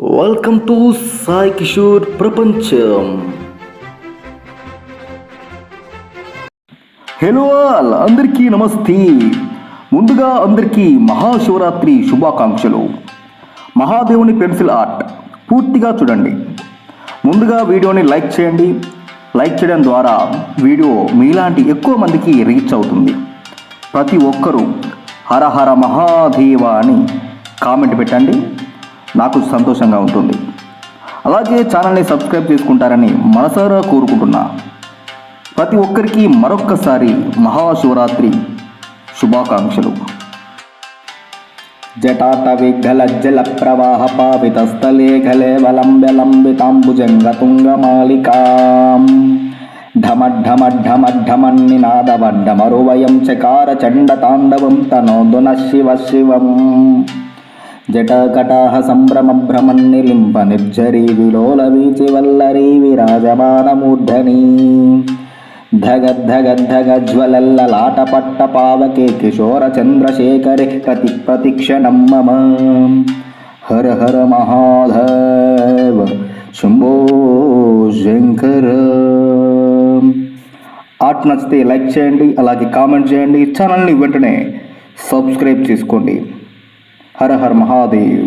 Welcome to Sai Kishore ప్రపంచం. Hello all, అందరికీ నమస్తే. ముందుగా అందరికీ మహాశివరాత్రి శుభాకాంక్షలు. మహాదేవుని పెన్సిల్ ఆర్ట్ పూర్తిగా చూడండి. ముందుగా వీడియోని లైక్ చేయండి. లైక్ చేయడం ద్వారా వీడియో మీలాంటి ఎక్కువ మందికి రీచ్ అవుతుంది. ప్రతి ఒక్కరూ హర హర మహాదేవ అని కామెంట్ పెట్టండి, నాకు సంతోషంగా ఉంటుంది. అలాగే ఛానల్ని సబ్స్క్రైబ్ చేసుకుంటారని మనసారా కోరుకుంటున్నా. ప్రతి ఒక్కరికి మరొక్కసారి మహాశివరాత్రి శుభాకాంక్షలు. జటాటవిఘ్నలజ్జల ప్రవాహ పావిత స్థలే ఘలేవలంబలంబితాంబుజంగతుంగమాలికాం ఢమఢమఢమఢమన్నినాదవడ్డమరువయం చకార చండ తాండవం తనోదున శివ శివం. జటకటాహ సంభ్రమ భ్రమన్నిలింప నిర్జరీ విలోల వీచి వల్లరీ విరాజమానమూర్ధని ధగ జ్వలల్లలాట పట్ట పావకే కిశోర చంద్రశేఖరే ప్రతిక్షణం మమ. హర హర మహాదేవ శంభో శంకర. ఆర్ట్ నచ్చితే లైక్ చేయండి, అలాగే కామెంట్ చేయండి. ఛానల్ని వెంటనే సబ్స్క్రైబ్ చేసుకోండి. హర హర మహాదేవ్.